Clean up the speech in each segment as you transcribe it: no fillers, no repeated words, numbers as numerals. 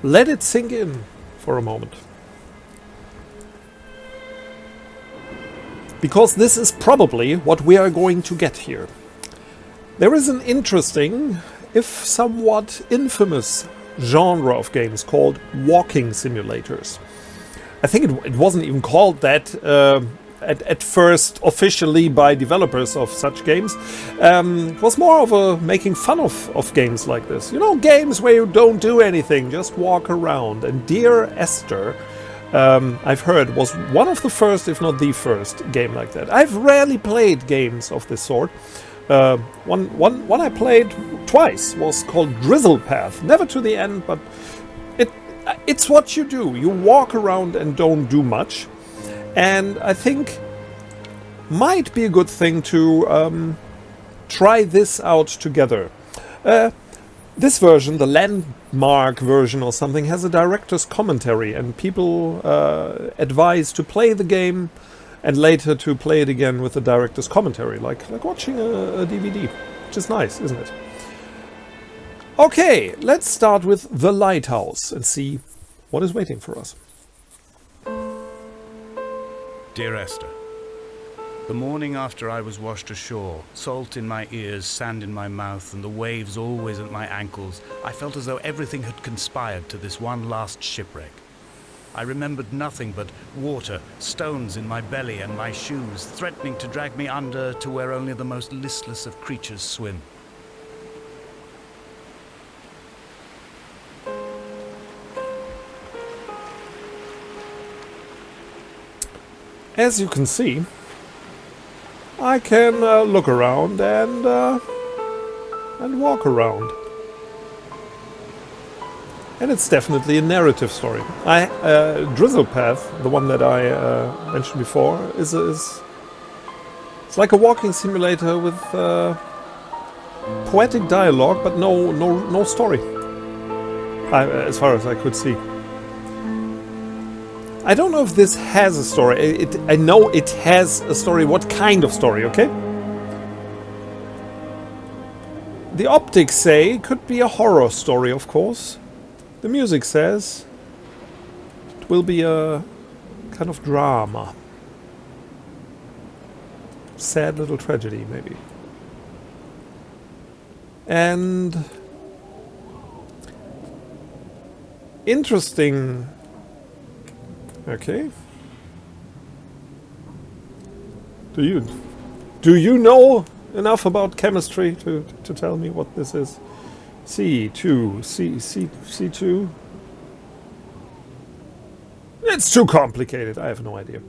Let it sink in for a moment. Because this is probably what we are going to get here. There is an interesting, if somewhat infamous, genre of games called walking simulators. I think it wasn't even called that at first officially by developers of such games. It was more of a making fun of games like this. You know, games where you don't do anything, just walk around. And Dear Esther, I've heard, was one of the first, if not the first, game like that. I've rarely played games of this sort. One I played twice was called Drizzle Path. Never to the end, but it's what you do. You walk around and don't do much. And I think might be a good thing to try this out together. This version, the landmark version or something, has a director's commentary, and people advise to play the game and later to play it again with the director's commentary, like watching a DVD, which is nice, isn't it? Okay, let's start with The Lighthouse and see what is waiting for us. Dear Esther, the morning after I was washed ashore, salt in my ears, sand in my mouth, and the waves always at my ankles, I felt as though everything had conspired to this one last shipwreck. I remembered nothing but water, stones in my belly and my shoes, threatening to drag me under to where only the most listless of creatures swim. As you can see, I can look around and walk around. And it's definitely a narrative story. Drizzle Path, the one that I mentioned before, it's like a walking simulator with poetic dialogue, but no story, as far as I could see. I don't know if this has a story. I know it has a story. What kind of story, okay? The optics say it could be a horror story, of course. The music says it will be a kind of drama. Sad little tragedy, maybe. And interesting. Okay. Do you know enough about chemistry to tell me what this is? C2. It's too complicated. I have no idea.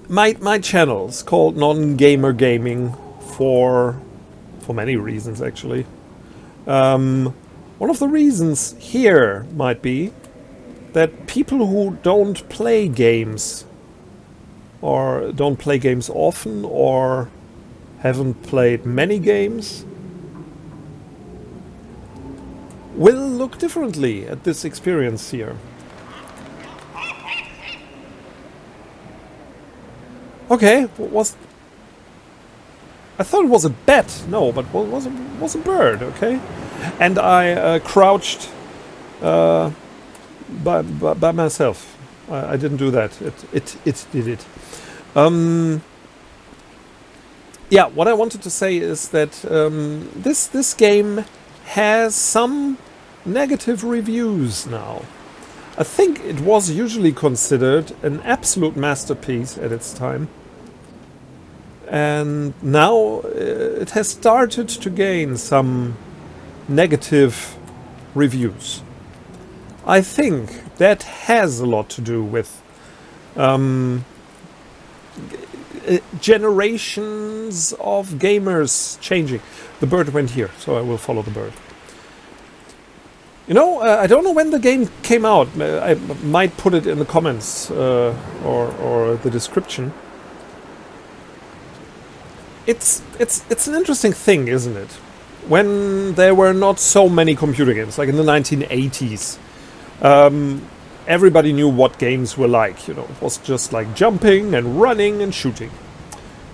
My channel's called Non-Gamer Gaming for many reasons, actually. One of the reasons here might be that people who don't play games, or don't play games often, or haven't played many games, will look differently at this experience here. Okay, what was... I thought it was a bat. No, but it was a bird, okay? And I crouched by myself. I didn't do that. It did it. Yeah, what I wanted to say is that this game has some negative reviews now. I think it was usually considered an absolute masterpiece at its time. And now it has started to gain some negative reviews. I think that has a lot to do with generations of gamers changing. The bird went here, so I will follow the bird. You know, I don't know when the game came out. I might put it in the comments or the description. It's an interesting thing, isn't it? When there were not so many computer games, like in the 1980s, everybody knew what games were like. You know, it was just like jumping and running and shooting,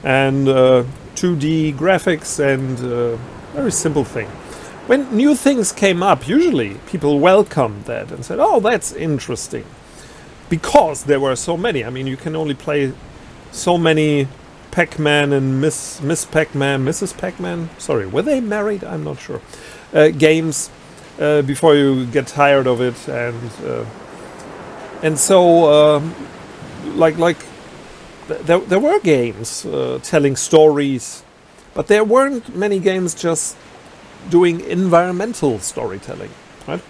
and 2D graphics and very simple thing. When new things came up, usually people welcomed that and said, "Oh, that's interesting," because there were so many. I mean, you can only play so many Pac-Man and Miss Pac-Man, Mrs. Pac-Man. Sorry, were they married? I'm not sure. Games before you get tired of it, and so there were games telling stories, but there weren't many games just doing environmental storytelling, right?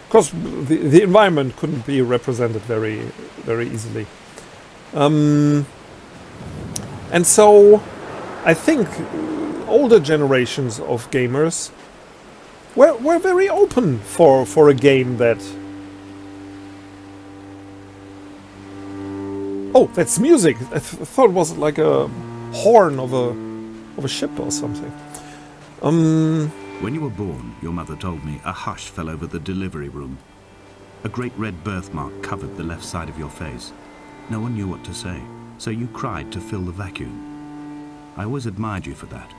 Because the environment couldn't be represented very, very easily. And so I think older generations of gamers were very open for a game that... Oh, that's music! I thought it was like a horn of a ship or something. When you were born, your mother told me, a hush fell over the delivery room. A great red birthmark covered the left side of your face. No one knew what to say, so you cried to fill the vacuum. I always admired you for that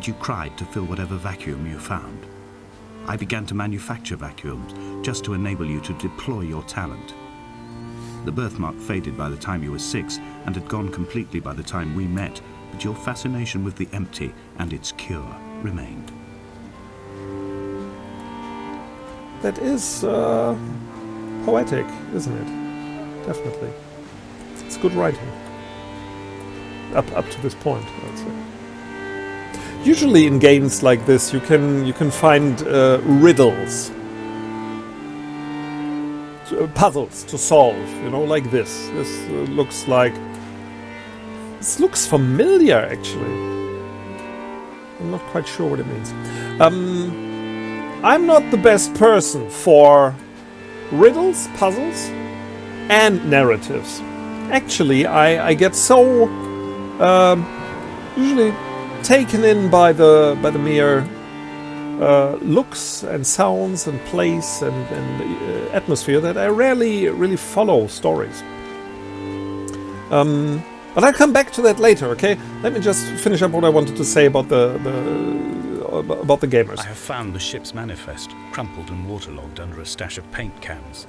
you cried to fill whatever vacuum you found. I began to manufacture vacuums just to enable you to deploy your talent. The birthmark faded by the time you were 6 and had gone completely by the time we met, but your fascination with the empty and its cure remained. That is poetic, isn't it? Definitely. It's good writing. Up to this point, I'd say. Usually in games like this, you can find riddles, puzzles to solve. You know, like this. This looks like. This looks familiar, actually. I'm not quite sure what it means. I'm not the best person for riddles, puzzles, and narratives. Actually, I get so usually taken in by the mere looks and sounds and place and atmosphere that I rarely really follow stories. But I'll come back to that later, okay? Let me just finish up what I wanted to say about the gamers. I have found the ship's manifest, crumpled and waterlogged under a stash of paint cans.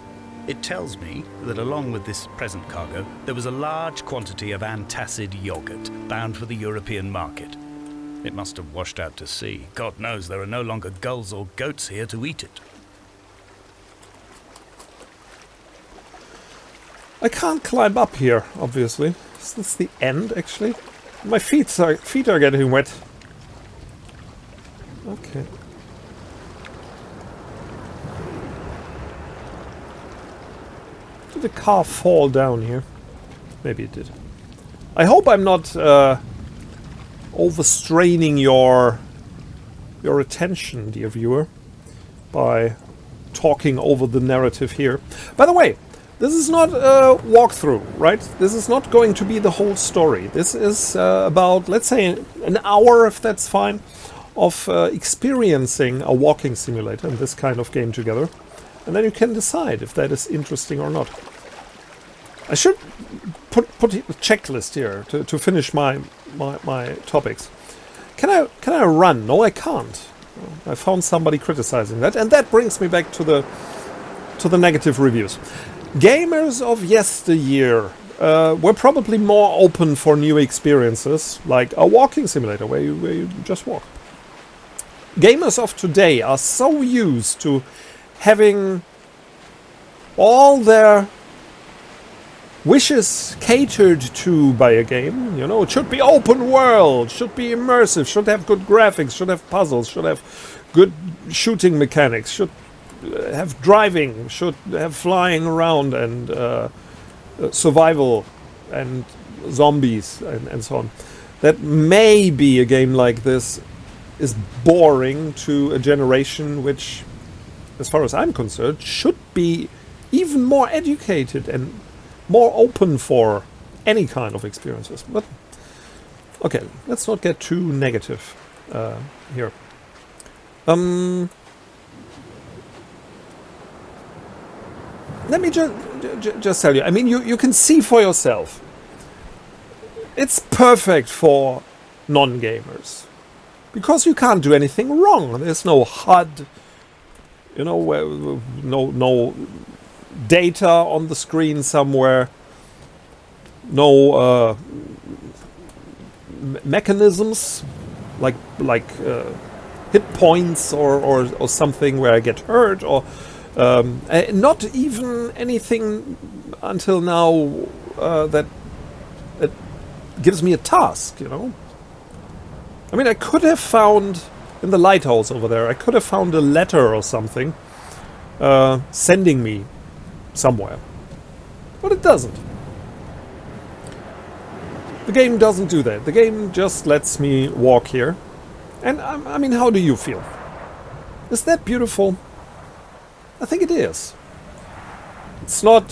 It tells me that along with this present cargo, there was a large quantity of antacid yogurt bound for the European market. It must have washed out to sea. God knows there are no longer gulls or goats here to eat it. I can't climb up here, obviously. Is this the end, actually? My feet are getting wet. Okay. Did the car fall down here? Maybe it did. I hope I'm not overstraining your attention, dear viewer, by talking over the narrative here. By the way, this is not a walkthrough, right? This is not going to be the whole story. This is about, let's say, an hour, if that's fine, of experiencing a walking simulator and this kind of game together. And then you can decide if that is interesting or not. I should put a checklist here to finish my topics. Can I run? No, I can't. I found somebody criticizing that, and that brings me back to the negative reviews. Gamers of yesteryear were probably more open for new experiences, like a walking simulator where you just walk. Gamers of today are so used to having all their wishes catered to by a game. You know, it should be open world, should be immersive, should have good graphics, should have puzzles, should have good shooting mechanics, should have driving, should have flying around, and survival, and zombies, and so on. That maybe a game like this is boring to a generation which, as far as I'm concerned, should be even more educated and more open for any kind of experiences. But okay, let's not get too negative here. Let me just tell you. I mean, you can see for yourself. It's perfect for non-gamers because you can't do anything wrong. There's no HUD, you know, no data on the screen somewhere, no mechanisms like hit points or something where I get hurt, or not even anything until now that gives me a task, you know. I mean, I could have found in the lighthouse over there, I could have found a letter or something sending me somewhere, but it doesn't. The game doesn't do that. The game just lets me walk here. And I mean, how do you feel? Is that beautiful? I think it is. It's not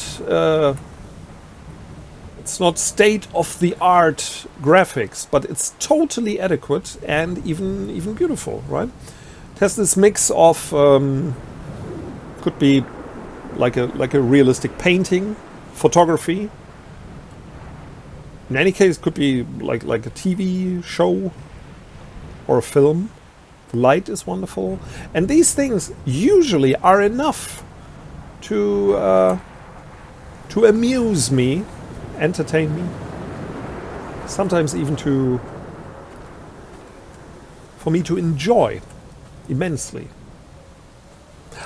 state-of-the-art graphics, but it's totally adequate and even beautiful, right? It has this mix of could be like a realistic painting, photography. In any case, it could be like a TV show or a film. The light is wonderful, and these things usually are enough to amuse me, entertain me, sometimes even for me to enjoy immensely.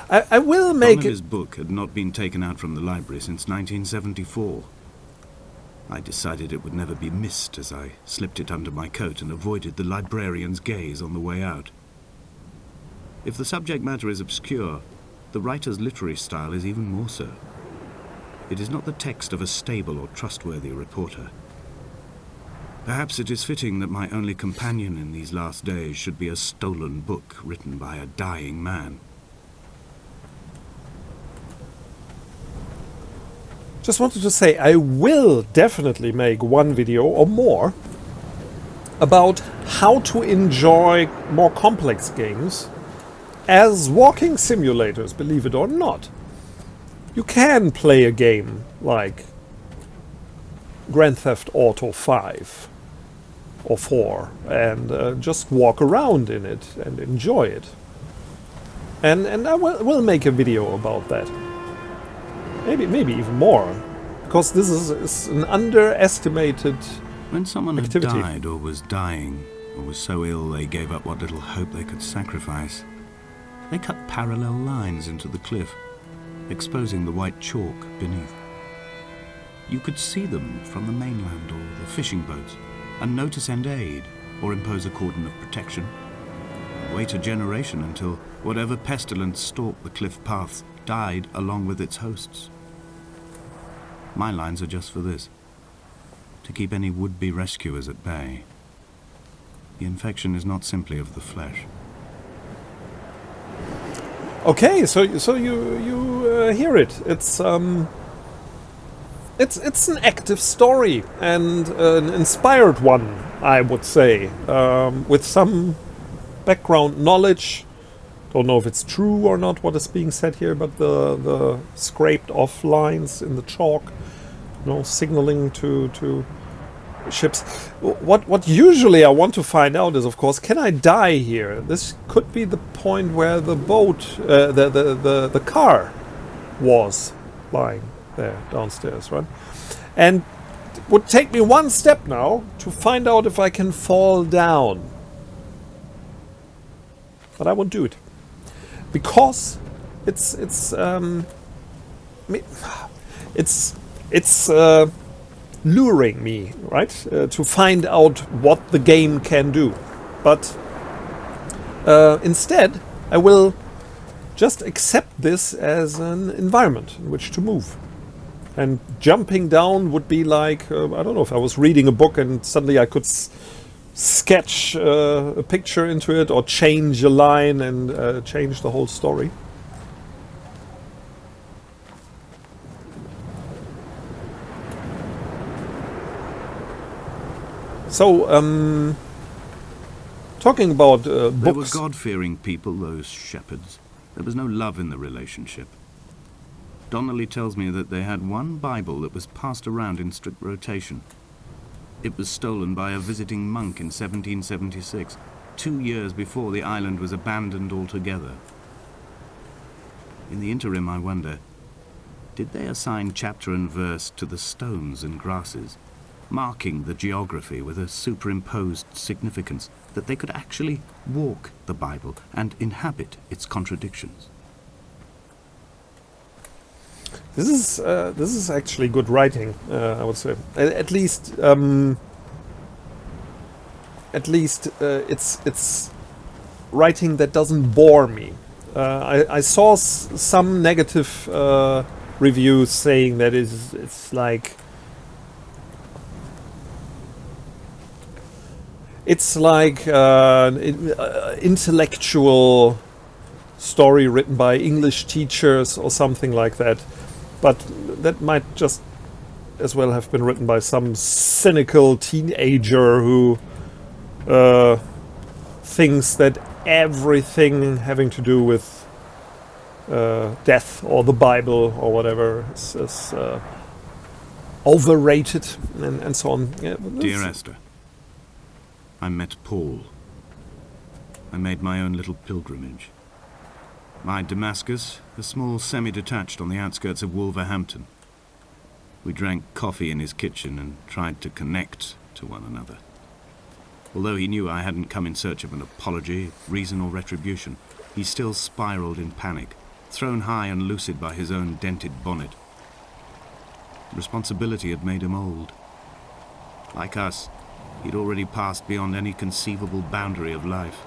I will make His book had not been taken out from the library since 1974. I decided it would never be missed as I slipped it under my coat and avoided the librarian's gaze on the way out. If the subject matter is obscure, the writer's literary style is even more so. It is not the text of a stable or trustworthy reporter. Perhaps it is fitting that my only companion in these last days should be a stolen book written by a dying man. Just wanted to say, I will definitely make one video or more about how to enjoy more complex games as walking simulators, believe it or not. You can play a game like Grand Theft Auto 5 or 4 and just walk around in it and enjoy it. And I will make a video about that. Maybe even more, because this is an underestimated When someone activity. had died or was dying, or was so ill they gave up what little hope they could sacrifice, they cut parallel lines into the cliff, exposing the white chalk beneath. You could see them from the mainland or the fishing boats, and know to send aid or impose a cordon of protection. Wait a generation until whatever pestilence stalked the cliff paths died along with its hosts. My lines are just for this, to keep any would-be rescuers at bay. The infection is not simply of the flesh. Okay, so you hear it. It's an active story and an inspired one, I would say, with some background knowledge. Don't know if it's true or not what is being said here, but the scraped off lines in the chalk, you know, signaling to ships. What usually I want to find out is, of course, can I die here? This could be the point where the boat, the car, was lying there downstairs, right? And it would take me one step now to find out if I can fall down, but I won't do it. Because it's luring me, right, to find out what the game can do. But instead, I will just accept this as an environment in which to move. And jumping down would be like, I don't know, if I was reading a book and suddenly I could sketch a picture into it, or change a line and change the whole story. So, talking about books... They were God-fearing people, those shepherds. There was no love in the relationship. Donnelly tells me that they had one Bible that was passed around in strict rotation. It was stolen by a visiting monk in 1776, 2 years before the island was abandoned altogether. In the interim, I wonder, did they assign chapter and verse to the stones and grasses, marking the geography with a superimposed significance, that they could actually walk the Bible and inhabit its contradictions? This is actually good writing, I would say. At least it's writing that doesn't bore me. I saw some negative reviews saying that it's like intellectual story written by English teachers or something like that. But that might just as well have been written by some cynical teenager who thinks that everything having to do with death or the Bible or whatever is overrated and so on. Yeah, Dear Esther, I met Paul. I made my own little pilgrimage. My Damascus, a small semi-detached on the outskirts of Wolverhampton. We drank coffee in his kitchen and tried to connect to one another. Although he knew I hadn't come in search of an apology, reason or retribution, he still spiraled in panic, thrown high and lucid by his own dented bonnet. Responsibility had made him old. Like us, he'd already passed beyond any conceivable boundary of life.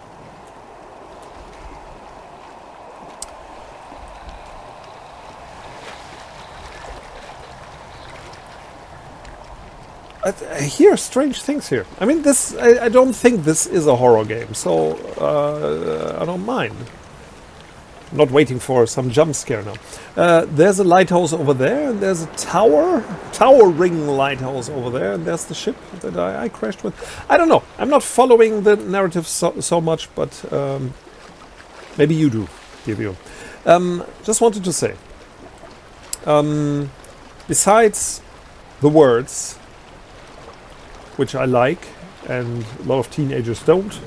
I hear strange things here. I mean, I don't think this is a horror game, so I don't mind. I'm not waiting for some jump scare now. There's a lighthouse over there, and there's a towering lighthouse over there, and there's the ship that I crashed with. I don't know. I'm not following the narrative so much, but maybe you do, Givio. Just wanted to say, besides the words, which I like, and a lot of teenagers don't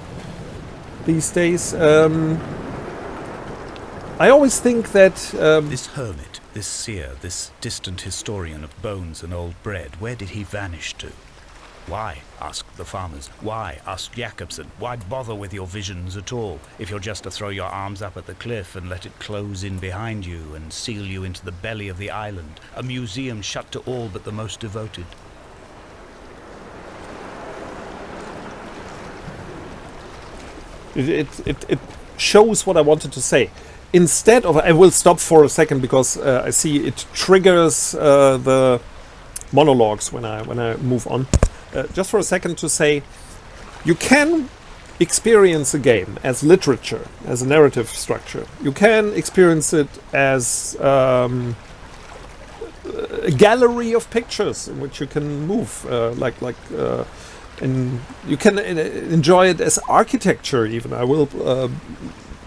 these days. I always think that... This hermit, this seer, this distant historian of bones and old bread, where did he vanish to? Why, asked the farmers. Why, asked Jakobsen. Why bother with your visions at all, if you're just to throw your arms up at the cliff and let it close in behind you and seal you into the belly of the island, a museum shut to all but the most devoted? It shows what I wanted to say. Instead of... I will stop for a second because I see it triggers the monologues when I move on. Just for a second to say, you can experience a game as literature, as a narrative structure. You can experience it as a gallery of pictures in which you can move, and you can enjoy it as architecture even. I will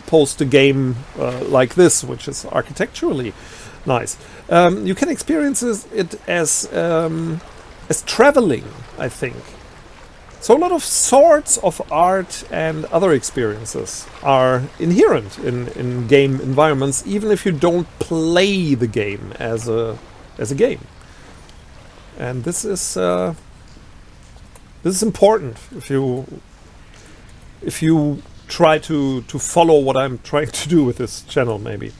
post a game like this, which is architecturally nice. You can experience it as traveling, I think. So a lot of sorts of art and other experiences are inherent in game environments, even if you don't play the game as a game. And this is important if you try to follow what I'm trying to do with this channel, maybe.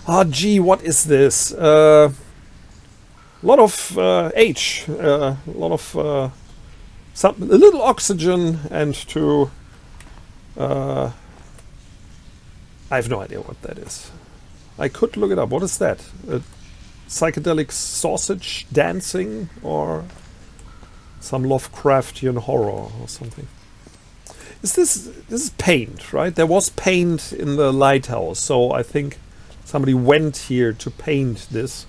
Ah, gee, what is this? A lot of H, a lot of a little oxygen, and I have no idea what that is. I could look it up. What is that? Psychedelic sausage dancing, or some Lovecraftian horror or something? This is paint, right? There was paint in the lighthouse, so I think somebody went here to paint this.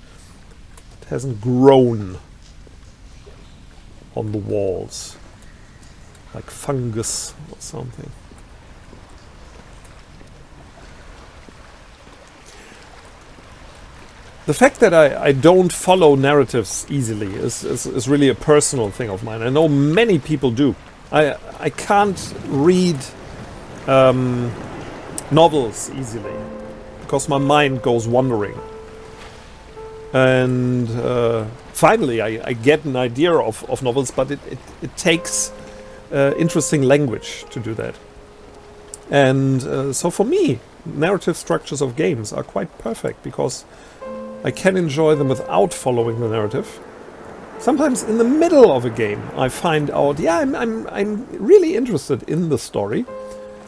It hasn't grown on the walls like fungus or something. The fact that I don't follow narratives easily is really a personal thing of mine. I know many people do. I can't read novels easily because my mind goes wandering. And finally I get an idea of novels, but it takes interesting language to do that. And so for me, narrative structures of games are quite perfect because I can enjoy them without following the narrative. Sometimes in the middle of a game I find out, yeah, I'm really interested in the story,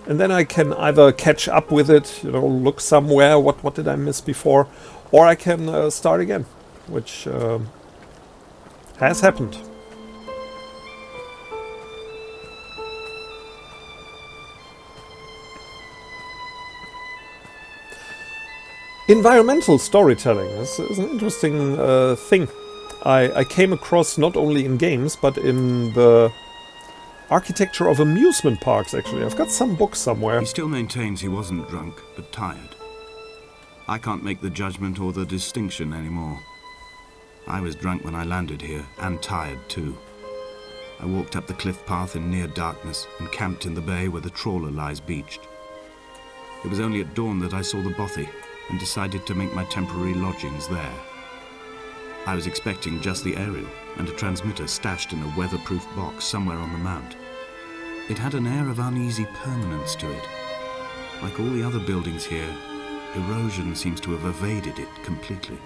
and then I can either catch up with it, you know, look somewhere, what did I miss before, or I can start again, which has happened. Environmental storytelling is an interesting thing. I came across not only in games, but in the architecture of amusement parks, actually. I've got some books somewhere. He still maintains he wasn't drunk, but tired. I can't make the judgment or the distinction anymore. I was drunk when I landed here, and tired too. I walked up the cliff path in near darkness and camped in the bay where the trawler lies beached. It was only at dawn that I saw the bothy and decided to make my temporary lodgings there. I was expecting just the aerial and a transmitter stashed in a weatherproof box somewhere on the mount. It had an air of uneasy permanence to it. Like all the other buildings here, erosion seems to have evaded it completely.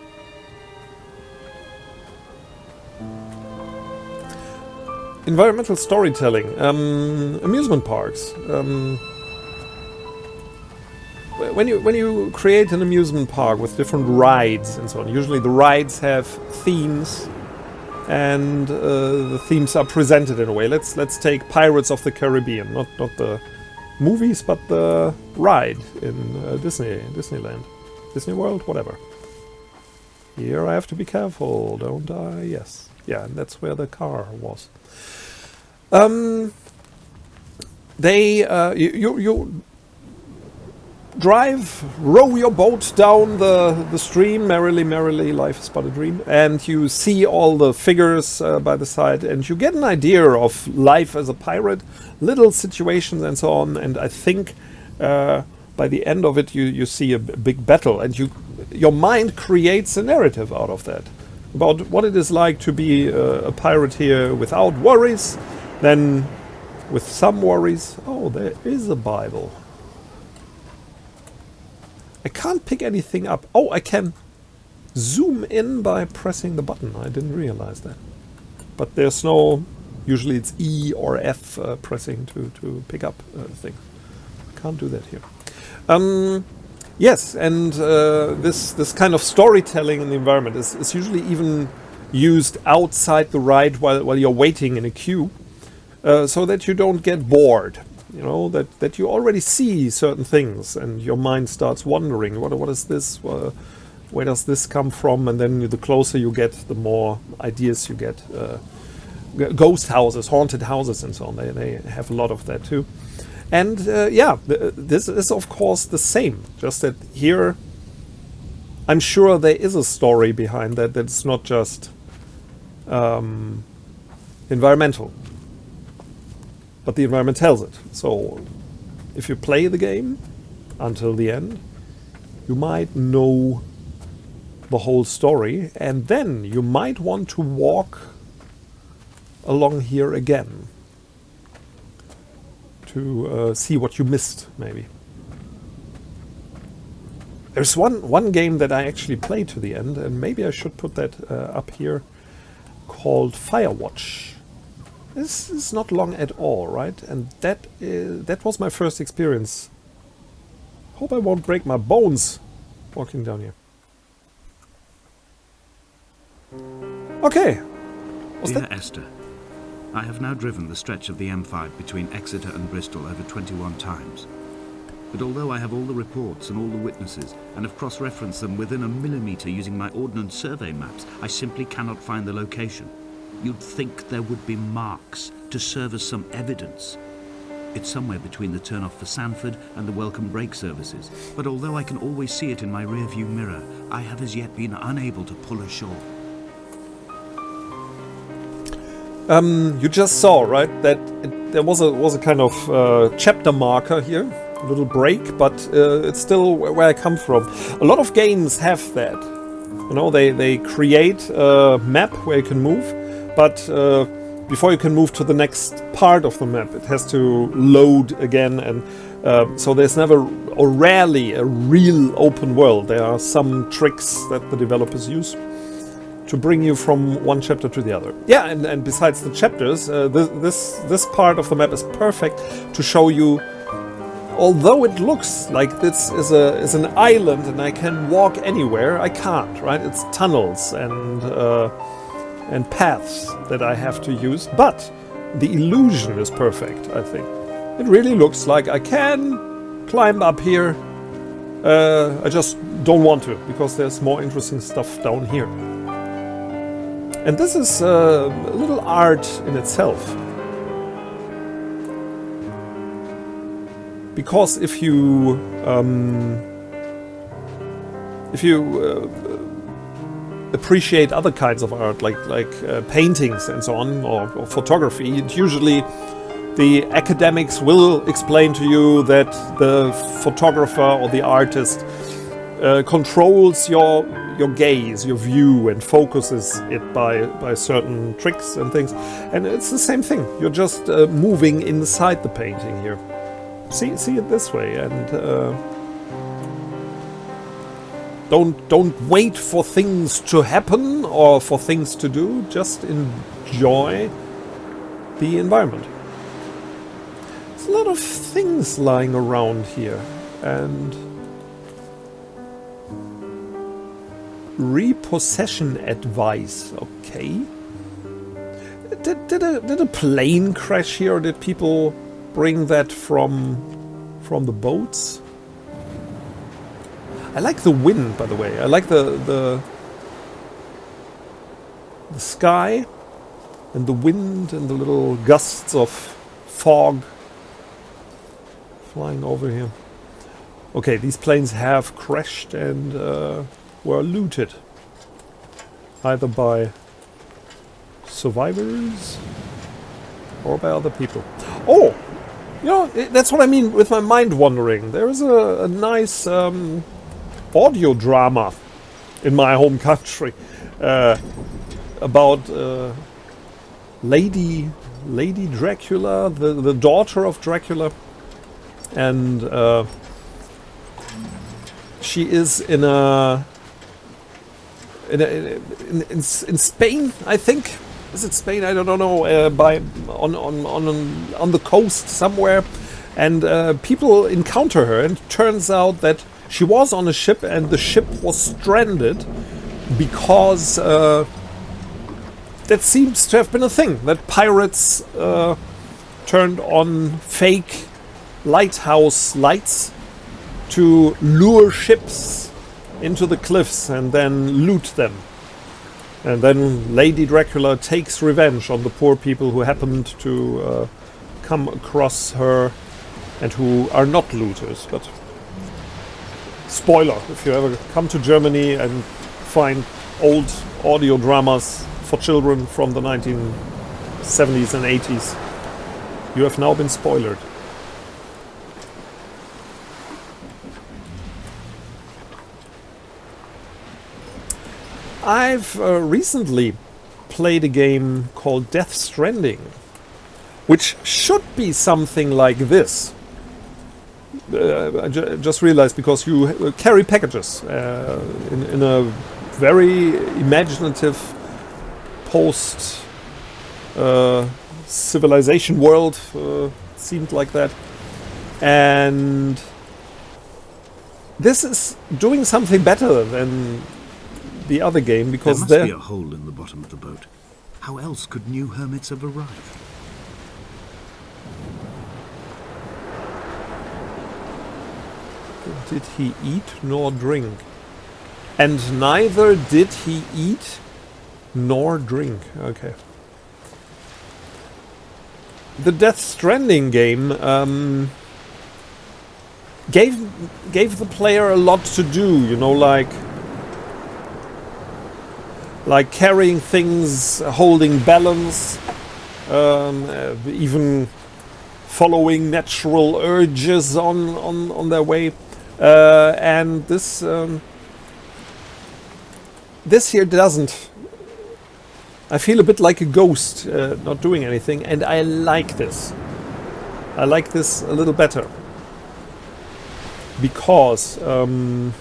Environmental storytelling, amusement parks. When you create an amusement park with different rides and so on, usually the rides have themes, and the themes are presented in a way. Let's take Pirates of the Caribbean, not the movies, but the ride in Disneyland, Disney World, whatever. Here I have to be careful, don't I? Yes, yeah, and that's where the car was. You row your boat down the stream, merrily, life is but a dream, and you see all the figures by the side, and you get an idea of life as a pirate, little situations and so on, and I think by the end of it you see a big battle, and your mind creates a narrative out of that, about what it is like to be a pirate here without worries, then with some worries. Oh, there is a Bible. I can't pick anything up. Oh, I can zoom in by pressing the button. I didn't realize that. But there's no... Usually it's E or F pressing to pick up things. I can't do that here. Yes, and this kind of storytelling in the environment is usually even used outside the ride while you're waiting in a queue, so that you don't get bored. You know, that you already see certain things and your mind starts wondering, what is this? Where does this come from? And then the closer you get, the more ideas you get. Ghost houses, haunted houses and so on, they have a lot of that too. And this is of course the same, just that here I'm sure there is a story behind that, that's not just environmental. But the environment tells it. So if you play the game until the end, you might know the whole story, and then you might want to walk along here again to see what you missed, maybe. There's one game that I actually played to the end, and maybe I should put that up here, called Firewatch. This is not long at all, right? And that was my first experience. Hope I won't break my bones walking down here. Okay. What's Dear that? Esther, I have now driven the stretch of the M5 between Exeter and Bristol over 21 times. But although I have all the reports and all the witnesses, and have cross-referenced them within a millimetre using my Ordnance Survey maps, I simply cannot find the location. You'd think there would be marks to serve as some evidence. It's somewhere between the turn-off for Sanford and the welcome brake services, but although I can always see it in my rear-view mirror, I have as yet been unable to pull ashore. You just saw, right, that there was a kind of chapter marker here, a little break, but it's still where I come from. A lot of games have that. You know, they create a map where you can move, but before you can move to the next part of the map, it has to load again, and so there's never, or rarely, a real open world. There are some tricks that the developers use to bring you from one chapter to the other. Yeah, and besides the chapters, this part of the map is perfect to show you. Although it looks like this is an island and I can walk anywhere, I can't. Right? It's tunnels and paths that I have to use. But the illusion is perfect. I think it really looks like I can climb up here. I just don't want to because there's more interesting stuff down here. And this is a little art in itself. Because if you appreciate other kinds of art, like paintings and so on, or photography, it usually the academics will explain to you that the photographer or the artist controls your gaze, your view, and focuses it by certain tricks and things. And it's the same thing. You're just moving inside the painting here. See it this way, and don't wait for things to happen or for things to do. Just enjoy the environment. There's a lot of things lying around here, and repossession advice. Okay. Did a plane crash here, or did people bring that from the boats? I like the wind, by the way. I like the sky and the wind and the little gusts of fog flying over here. Okay, these planes have crashed and were looted, either by survivors or by other people. Oh, you know, that's what I mean with my mind wandering. There is a nice audio drama in my home country about Lady Dracula, the daughter of Dracula, and she is in Spain, I think. Is it Spain? I don't know. On the coast somewhere, and people encounter her, and it turns out that she was on a ship, and the ship was stranded because that seems to have been a thing, that pirates turned on fake lighthouse lights to lure ships into the cliffs and then loot them. And then Lady Dracula takes revenge on the poor people who happened to come across her and who are not looters. But spoiler, if you ever come to Germany and find old audio dramas for children from the 1970s and 80s, you have now been spoiled. I've recently played a game called Death Stranding, which should be something like this. I just realized, because you carry packages in a very imaginative post civilization world, seemed like that, and this is doing something better than the other game, because there must be a hole in the bottom of the boat. How else could new hermits have arrived? Did he eat nor drink? And neither did he eat nor drink. Okay. The Death Stranding game gave the player a lot to do, you know, like carrying things, holding balance, even following natural urges on their way. And this here doesn't. I feel a bit like a ghost, not doing anything, and I like this. I like this a little better. Because I'm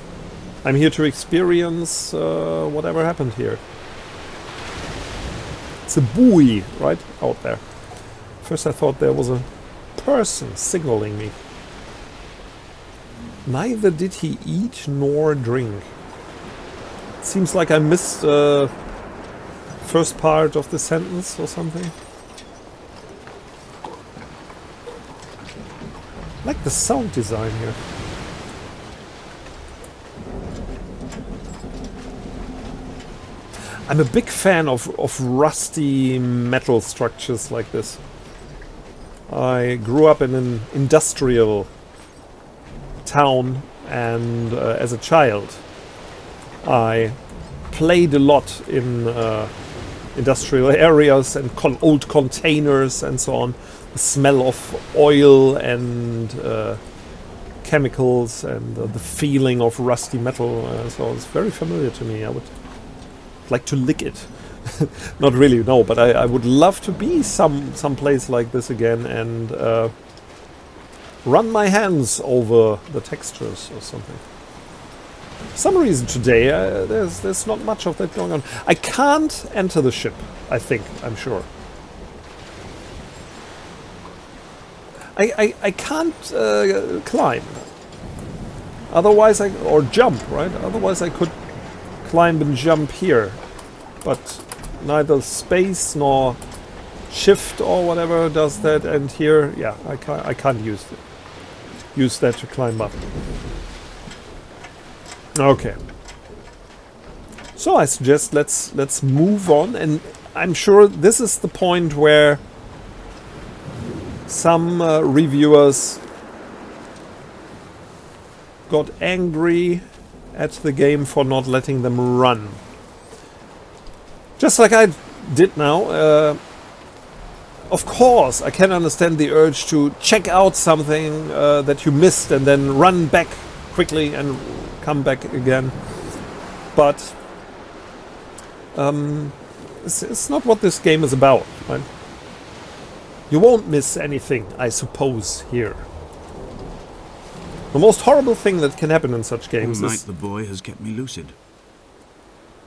here to experience whatever happened here. It's a buoy right out there. First I thought there was a person signaling me. Neither did he eat nor drink. Seems like I missed first part of the sentence or something. I like the sound design here. I'm a big fan of rusty metal structures like this. I grew up in an industrial town, and as a child I played a lot in industrial areas and old containers and so on. The smell of oil and chemicals and the feeling of rusty metal, so it's very familiar to me. I would like to lick it. Not really, no, but I would love to be some place like this again and run my hands over the textures or something. For some reason today there's not much of that going on. I can't enter the ship, I'm sure. I can't climb. Otherwise or jump, right? Otherwise I could climb and jump here. But neither space nor shift or whatever does that, and here, yeah, I can't use that to climb up. Okay. So I suggest let's move on, and I'm sure this is the point where some reviewers got angry at the game for not letting them run. Just like I did now. Of course, I can understand the urge to check out something that you missed and then run back quickly and come back again. But it's not what this game is about, right? You won't miss anything, I suppose, here. The most horrible thing that can happen in such games All night is... the boy has kept me lucid.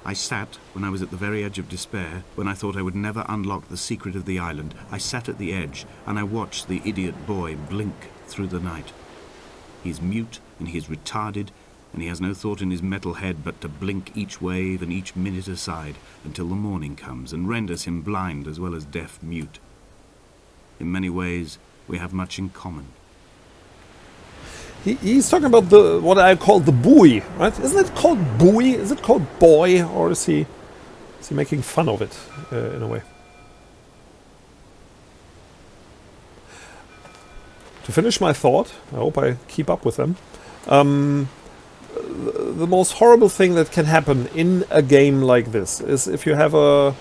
I sat, when I was at the very edge of despair, when I thought I would never unlock the secret of the island, I sat at the edge, and I watched the idiot boy blink through the night. He is mute, and he is retarded, and he has no thought in his metal head but to blink each wave and each minute aside until the morning comes and renders him blind as well as deaf-mute. In many ways, we have much in common. He's talking about what I call the buoy, right? Isn't it called buoy? Is it called boy, or is he making fun of it in a way? To finish my thought, I hope I keep up with them. The most horrible thing that can happen in a game like this is if you have a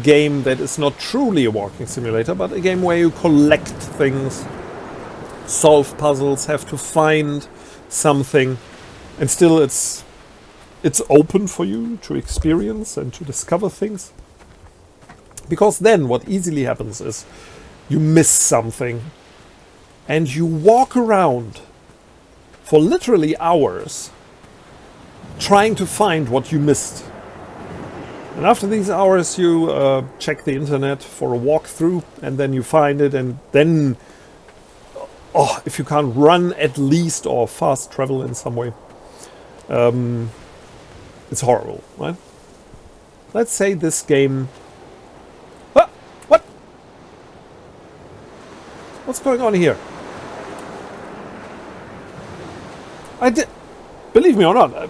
game that is not truly a walking simulator, but a game where you collect things, solve puzzles, have to find something, and still it's open for you to experience and to discover things. Because then what easily happens is you miss something and you walk around for literally hours trying to find what you missed. And after these hours you check the internet for a walkthrough, and then you find it, and then if you can't run at least, or fast travel in some way, It's horrible, right? Let's say this game... Ah! What? What's going on here? I did... Believe me or not,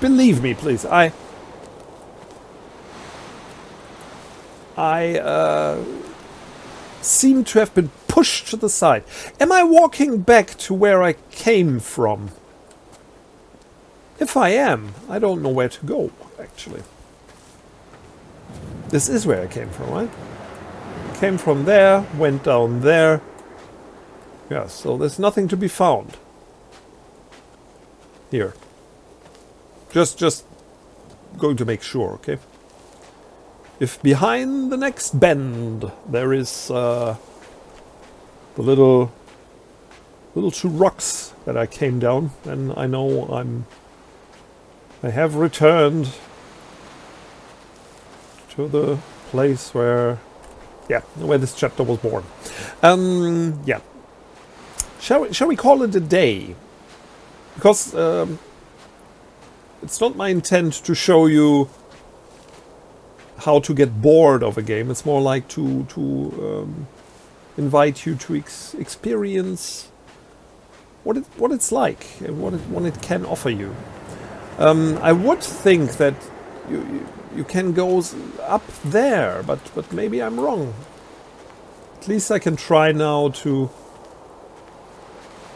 believe me, please, I seem to have been pushed to the side. Am I walking back to where I came from? If I am, I don't know where to go, actually. This is where I came from, right? Came from there, went down there. Yeah, so there's nothing to be found. Here. Just going to make sure, okay? If behind the next bend there is the little two rocks that I came down, then I know I have returned to the place where this chapter was born. Yeah. Shall we call it a day? Because it's not my intent to show you how to get bored of a game. It's more like to invite you to experience what it's like and what it can offer you. I would think that you can go up there, but maybe I'm wrong. At least I can try now to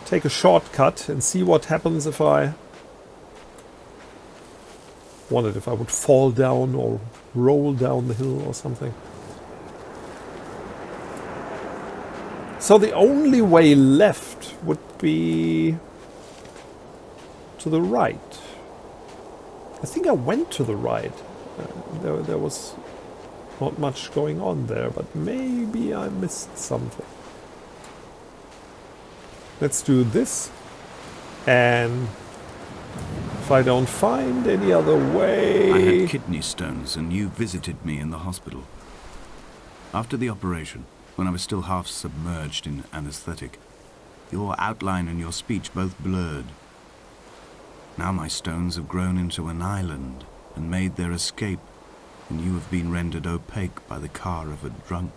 take a shortcut and see what happens if I would fall down or roll down the hill or something. So the only way left would be to the right. I think I went to the right. There was not much going on there, but maybe I missed something. Let's do this, and if I don't find any other way... I had kidney stones and you visited me in the hospital. After the operation, when I was still half submerged in anesthetic, your outline and your speech both blurred. Now my stones have grown into an island and made their escape, and you have been rendered opaque by the car of a drunk.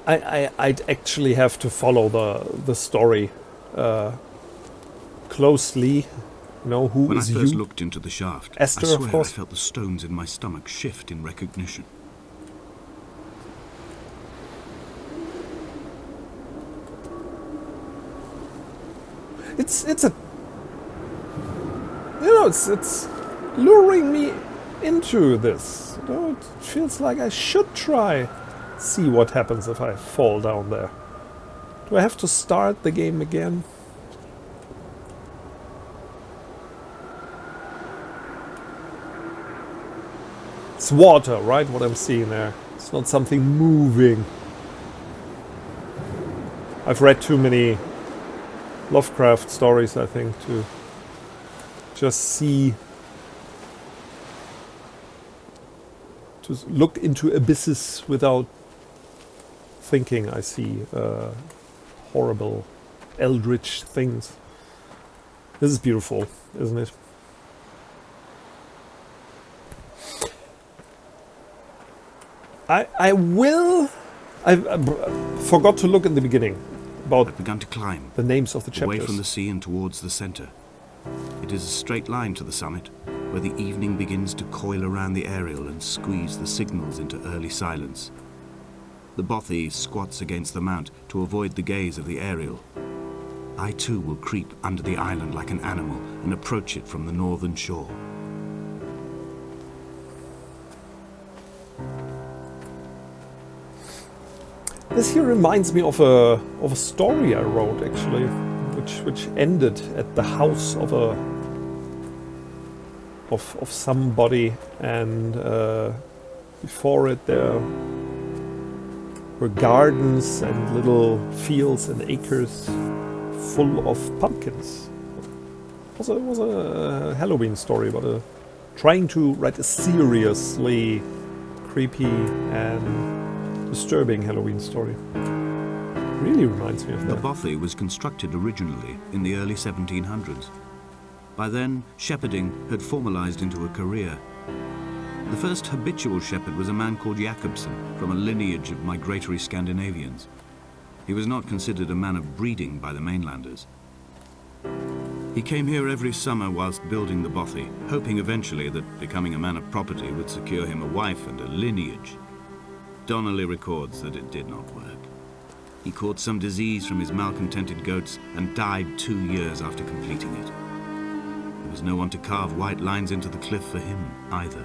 I'd actually have to follow the story closely. You know, who when is I first you? looked into the shaft, ESTHER, I swear of course. I felt the stones in my stomach shift in recognition. It's a, you know, it's luring me into this. You know, it feels like I should try see what happens if I fall down there. Do I have to start the game again? It's water, right? What I'm seeing there. It's not something moving. I've read too many Lovecraft stories, I think, to just see, to look into abysses without thinking I see horrible, eldritch things. This is beautiful, isn't it? I forgot to look in the beginning about I've begun to climb, the names of the chapters. away from the sea and towards the center. It is a straight line to the summit, where the evening begins to coil around the aerial and squeeze the signals into early silence. The bothy squats against the mount to avoid the gaze of the aerial. I too will creep under the island like an animal and approach it from the northern shore. This here reminds me of a story I wrote, actually, which ended at the house of somebody, and before it there were gardens and little fields and acres full of pumpkins. It was a Halloween story, but trying to write a seriously creepy and disturbing Halloween story. Really reminds me of The that. bothy was constructed originally in the early 1700s. By then, shepherding had formalized into a career. The first habitual shepherd was a man called Jakobsen, from a lineage of migratory Scandinavians. He was not considered a man of breeding by the mainlanders. He came here every summer whilst building the bothy, hoping eventually that becoming a man of property would secure him a wife and a lineage. Donnelly records that it did not work. He caught some disease from his malcontented goats and died 2 years after completing it. There was no one to carve white lines into the cliff for him either.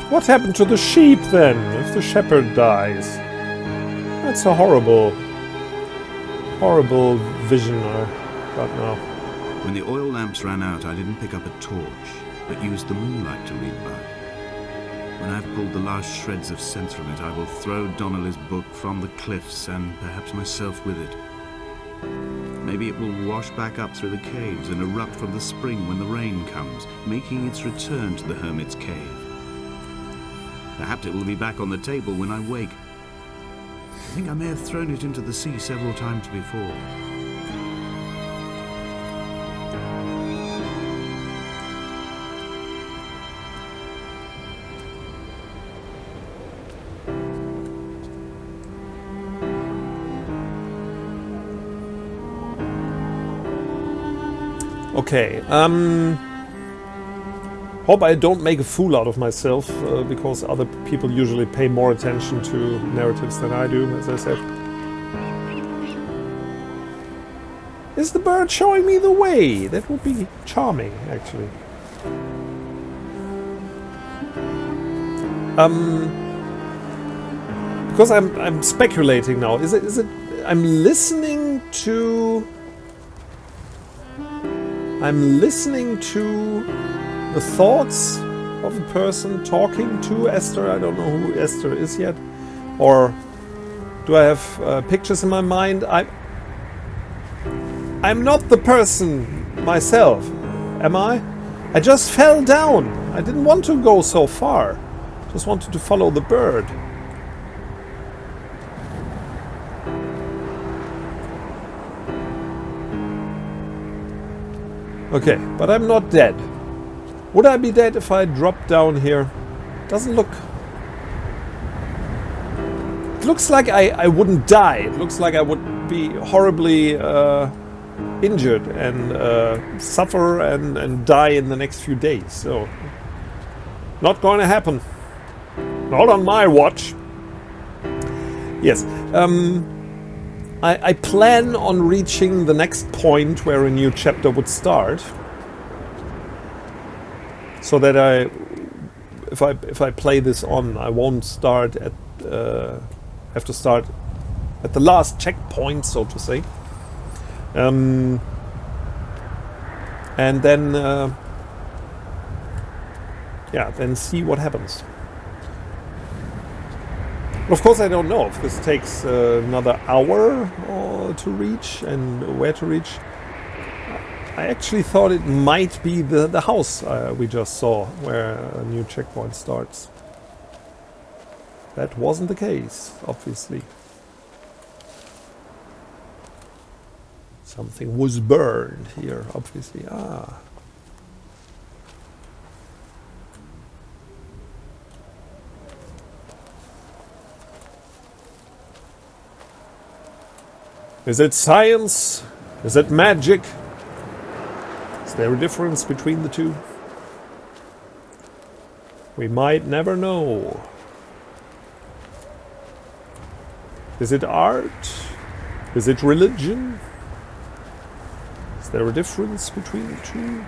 What happened to the sheep then, if the shepherd dies? That's a horrible, horrible vision I got now. When the oil lamps ran out, I didn't pick up a torch, but used the moonlight to read by. When I've pulled the last shreds of sense from it, I will throw Donnelly's book from the cliffs and perhaps myself with it. Maybe it will wash back up through the caves and erupt from the spring when the rain comes, making its return to the hermit's cave. Perhaps it will be back on the table when I wake. I think I may have thrown it into the sea several times before. Okay, hope I don't make a fool out of myself, because other people usually pay more attention to narratives than I do, as I said. Is the bird showing me the way? That would be charming, actually. Because I'm speculating now. Is it I'm listening to the thoughts of a person talking to Esther. I don't know who Esther is yet. Or do I have pictures in my mind? I'm not the person myself, am I? I just fell down. I didn't want to go so far. Just wanted to follow the bird. Okay, but I'm not dead. Would I be dead if I dropped down here? Doesn't look... It looks like I wouldn't die. It looks like I would be horribly injured and suffer and die in the next few days. So, not going to happen. Not on my watch. Yes. I plan on reaching the next point where a new chapter would start, so that if I play this on, I won't start at have to start at the last checkpoint, so to say, and then yeah, then see what happens. Of course, I don't know if this takes another hour to reach and where to reach. I actually thought it might be the house we just saw where a new checkpoint starts. That wasn't the case, obviously. Something was burned here, obviously. Ah. Is it science? Is it magic? Is there a difference between the two? We might never know. Is it art? Is it religion? Is there a difference between the two?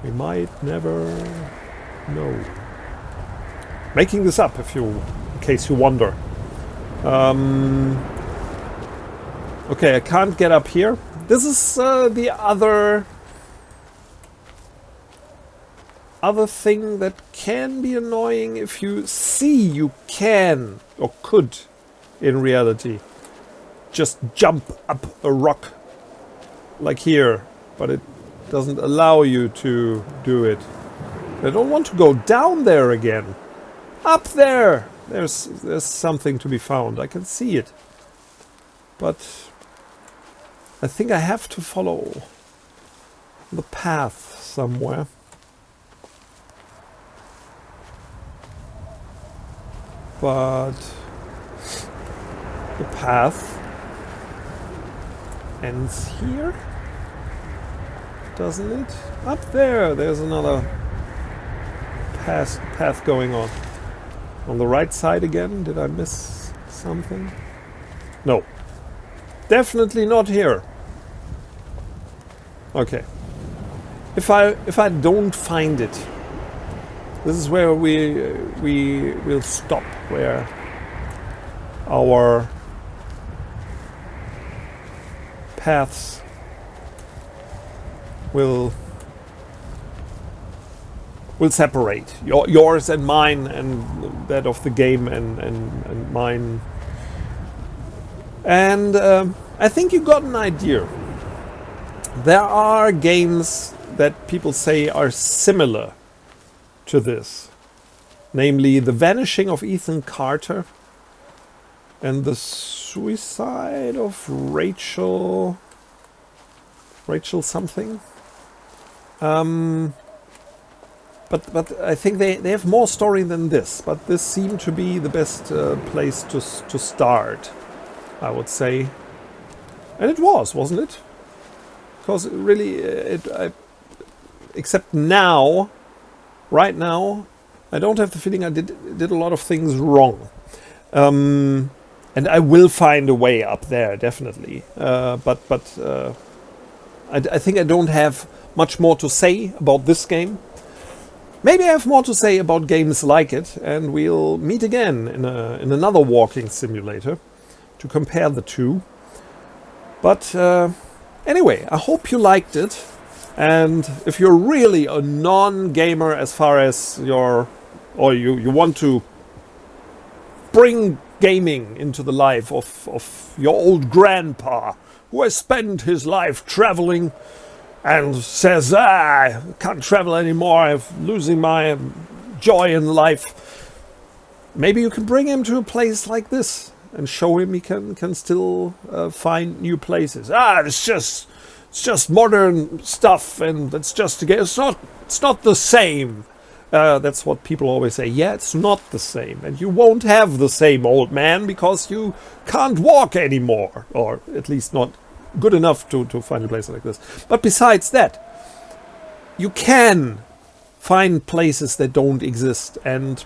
We might never know. Making this up, in case you wonder. Okay, I can't get up here. This is the other thing that can be annoying. If you see, you can or could, in reality, just jump up a rock like here, but it doesn't allow you to do it. I don't want to go down there again. Up there! There's something to be found. I can see it. But I think I have to follow the path somewhere. But the path ends here, doesn't it? Up there, there's another path going on. On the right side again, did I miss something? No. Definitely not here. Okay. If I don't find it, this is where we will stop, where our paths will separate. Yours and mine, and that of the game and mine. And I think you got an idea. There are games that people say are similar to this. Namely, The Vanishing of Ethan Carter and The Suicide of Rachel something. But I think they have more story than this. But this seemed to be the best place to start, I would say. And it wasn't it? Because it really, except now, right now, I don't have the feeling I did a lot of things wrong. And I will find a way up there, definitely. But I think I don't have much more to say about this game. Maybe I have more to say about games like it, and we'll meet again in another walking simulator to compare the two. But anyway, I hope you liked it. And if you're really a non-gamer as far as you want to bring gaming into the life of your old grandpa, who has spent his life traveling and says, I can't travel anymore, I'm losing my joy in life. Maybe you can bring him to a place like this and show him he can still find new places. It's just modern stuff, and it's just it's not the same. That's what people always say. Yeah, it's not the same, and you won't have the same, old man, because you can't walk anymore, or at least not good enough to find a place like this. But besides that, you can find places that don't exist, and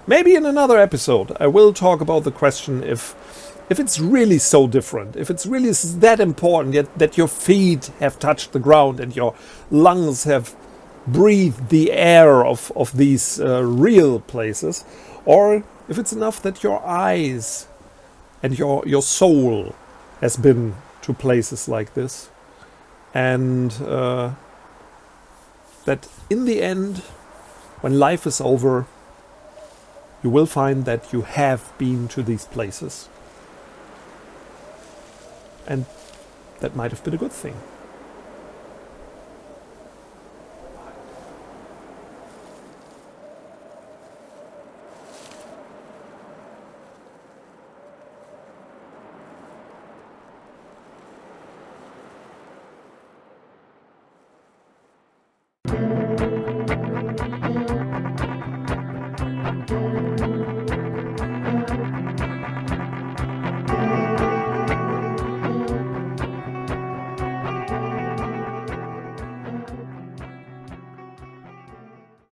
maybe in another episode I will talk about the question if it's really so different, if it's really that important yet that your feet have touched the ground and your lungs have breathed the air of these real places, or if it's enough that your eyes and your soul has been to places like this, and that in the end, when life is over, you will find that you have been to these places. And that might have been a good thing.